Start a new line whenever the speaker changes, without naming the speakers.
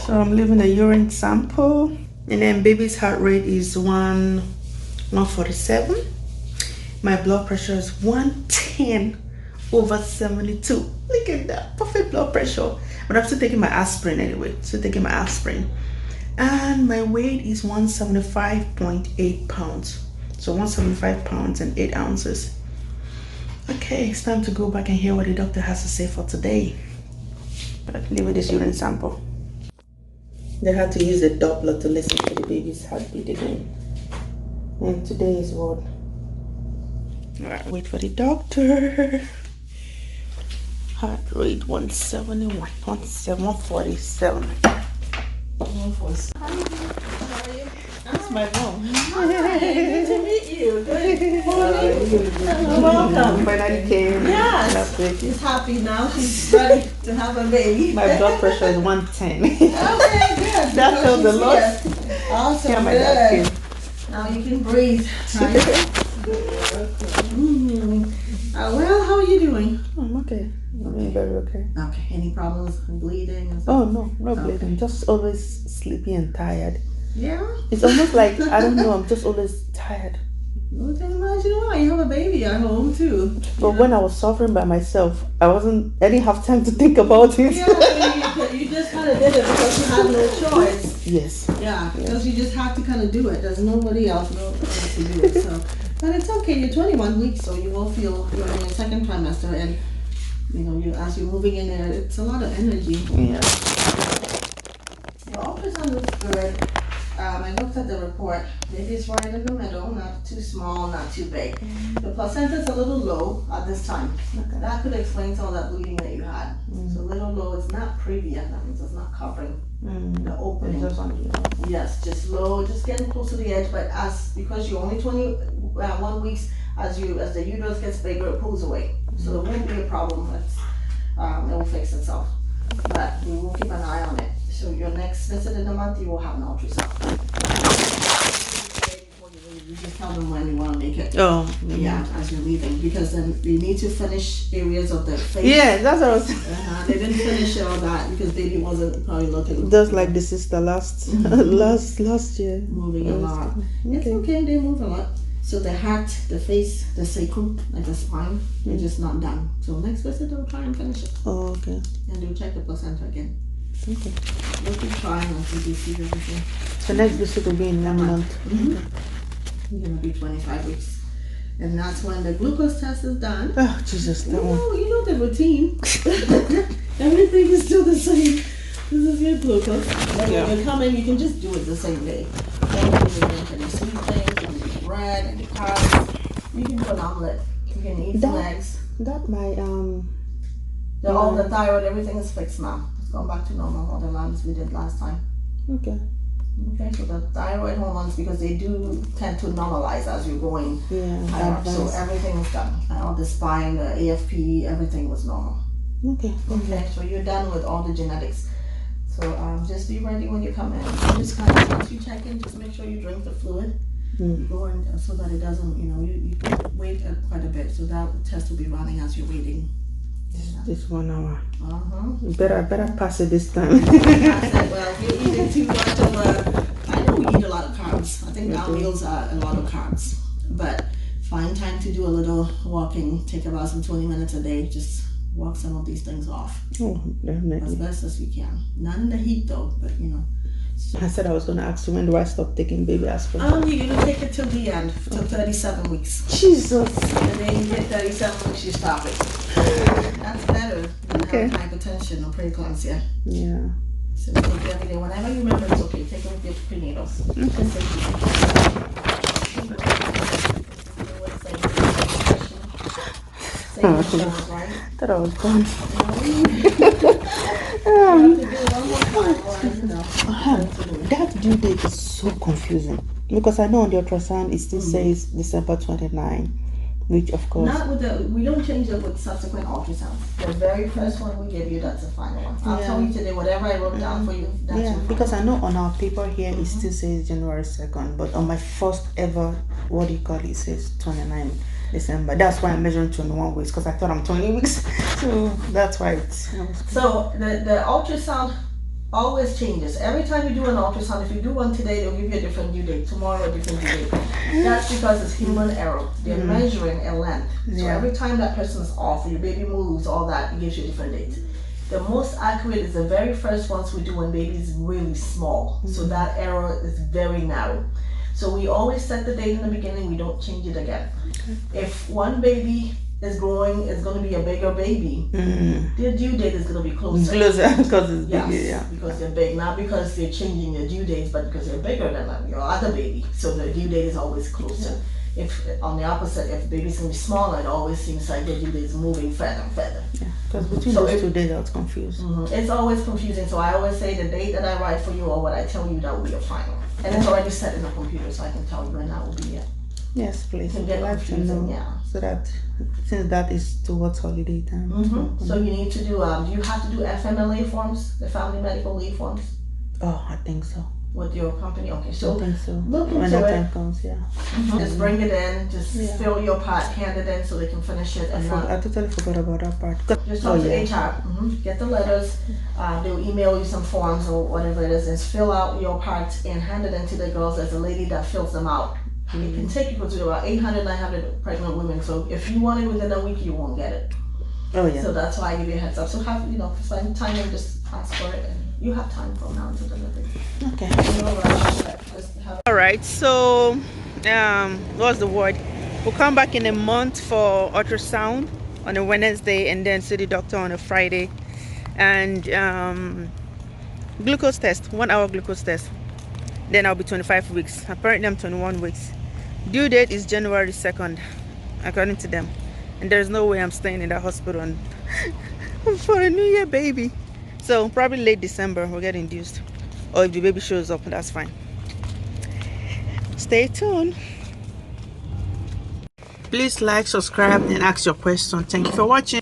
So I'm leaving a urine sample, and then baby's heart rate is 147. My blood pressure is 110/72. Look at that, perfect blood pressure. But I'm still taking my aspirin anyway. And my weight is 175.8 pounds. So 175 pounds and 8 ounces. Okay, it's time to go back and hear what the doctor has to say for today. But I'll leave with this urine sample. They had to use a Doppler to listen to the baby's heartbeat again. And today is what? Alright, wait for the doctor. Heart rate 171, 147. That's my mom.
Hi, good to meet you. Good morning. Welcome.
Finally came.
Yes. She's happy now. She's ready to have a baby.
My blood pressure is 110.
Okay, good.
That felt a lot.
Awesome.
Yeah, my dad
Good.
came.
Now you can breathe. Right? Well, how are you doing?
I'm okay. I'm very okay.
Okay. Any problems? Bleeding? And
Oh, no bleeding. Just always sleepy and tired.
Yeah?
It's almost like, I don't know, I'm just always tired.
Well, can imagine why. You have a baby at home too.
But when I was suffering by myself, I didn't have time to think about it.
Yeah, so you just kind of did it because you had no choice.
Yes.
Yeah, because you just have to kind of do it. There's nobody else to do it. So, but it's okay. You're 21 weeks, so you will feel you're in your second trimester, and as you're moving in there, it's a lot of energy.
Yeah.
Your ultrasound looks good. I looked at the report. Baby's right in the middle, not too small, not too big. The placenta is a little low at this time.
Okay.
That could explain some of that bleeding that you had. So a little low. It's not previa. That means it's not covering the opening.
It's just on the
Yes, just low, just getting close to the edge. But because you're only 21 weeks, as the uterus gets bigger, it pulls away. So it won't be a problem. It will fix itself. But we will keep an eye on it. So your next visit in a month, you will have an ultrasound. You just tell them when you want to make it.
Oh.
Yeah, as you're leaving, because then we need to finish areas of the face.
Yeah, that's what I was
They didn't finish all that because baby wasn't probably looking.
just like the sister last year.
Moving a lot. It's okay, they move a lot. So the heart, the face, the sacrum, like the spine, they're just not done. So next visit, they'll try and finish it.
Oh, okay.
And they'll check the placenta again.
Okay.
We'll keep trying until they see everything.
The next visit will be in 1 month.
You're gonna be 25 weeks. And that's when the glucose test is done.
Oh, Jesus, that one.
You know the routine. Everything is still the same. This is your glucose. When you come in, you can just do it the same day. Then you can drink any sweet things, you can eat bread, any carbs. You can do an omelet. You can eat some eggs.
That my
All the thyroid, everything is fixed now. It's gone back to normal. All the labs we did last time.
Okay.
Okay, so the thyroid hormones, because they do tend to normalize as you're going higher up. So everything is done. All the spine, the AFP, everything was normal.
Okay.
Okay, so you're done with all the genetics. So just be ready when you come in. Just kind of, once you check in, just make sure you drink the fluid. Go in so that it doesn't, you can wait quite a bit. So that test will be running as you're waiting.
This 1 hour.
Uh-huh.
Better pass it this time.
I said, well, if you're eating too much of I know we eat a lot of carbs. I think our meals are a lot of carbs. But find time to do a little walking. Take about some 20 minutes a day. Just walk some of these things off.
Oh, definitely.
As best as you can. Not in the heat though, but
I said I was going to ask you, when do I stop taking baby aspirin?
You're going to take it till the end, till 37 weeks.
Jesus.
And then you get 37 weeks, you stop it. That's better than having hypertension or preeclampsia.
Yeah.
So take it every day. Whenever you remember, it's okay. Take it with your prenatals.
Okay.
Right?
Thought I was gone. That due date is so confusing because I know on the ultrasound it still says December 29, which of course
not with we don't change it with subsequent ultrasounds. The very first one we give you, that's the final one. I'll tell you today whatever I wrote down for you. That's your final.
Because I know on our paper here it still says January 2nd, but on my first ever it says 29 December. That's why I'm measuring 21 weeks because I thought I'm 20 weeks. So that's why it's.
So the ultrasound always changes. Every time you do an ultrasound, if you do one today, they'll give you a different due date. Tomorrow, a different due date. That's because it's human error. They're measuring a length. So every time that person is off, your baby moves, all that, it gives you a different date. The most accurate is the very first ones we do when baby is really small. So that error is very narrow. So we always set the date in the beginning, we don't change it again. If one baby is growing, it's going to be a bigger baby, their due date is going to be closer.
Closer because it's
yes,
bigger, yeah.
Because they're big, not because they're changing their due dates, but because they're bigger than your other baby. So the due date is always closer. If on the opposite, if baby's going to be smaller, it always seems like the due date is moving further and further.
Yeah, because between those 2 days I was confused.
It's always confusing, so I always say the date that I write for you or what I tell you, that will be your final. And it's already set in the computer, so I can tell you when that will be it.
Yes, please.
Can get
I'd like to
confusing,
know,
yeah.
so that since that is towards holiday time.
So you need to do, do you have to do FMLA forms, the family medical leave forms,
Oh, I think so.
with your company? Okay, so
I think so.
look
When
into
that
it.
time comes, yeah.
Just bring it in, just
Yeah.
fill your part, hand it in so they can finish it, and
I totally forgot about that part.
just talk to HR. Get the letters. They'll email you some forms or whatever it is, and fill out your parts and hand it in to the girls. There's a lady that fills them out. It can take you to about 800, 900 pregnant women. So if you want it within a week, you won't get it.
Oh yeah.
So that's why I give you a heads up. So have spend time and just ask for it, and you have time from now until delivery.
Okay.
No rush, but just have
All right. So, what's the word? We'll come back in a month for ultrasound on a Wednesday, and then see the doctor on a Friday, and glucose test, 1 hour glucose test. Then I'll be 25 weeks. Apparently, I'm 21 weeks. Due date is January 2nd, according to them. And there's no way I'm staying in that hospital for a New Year baby. So probably late December we'll get induced. Or if the baby shows up, that's fine. Stay tuned. Please like, subscribe, and ask your question. Thank you for watching.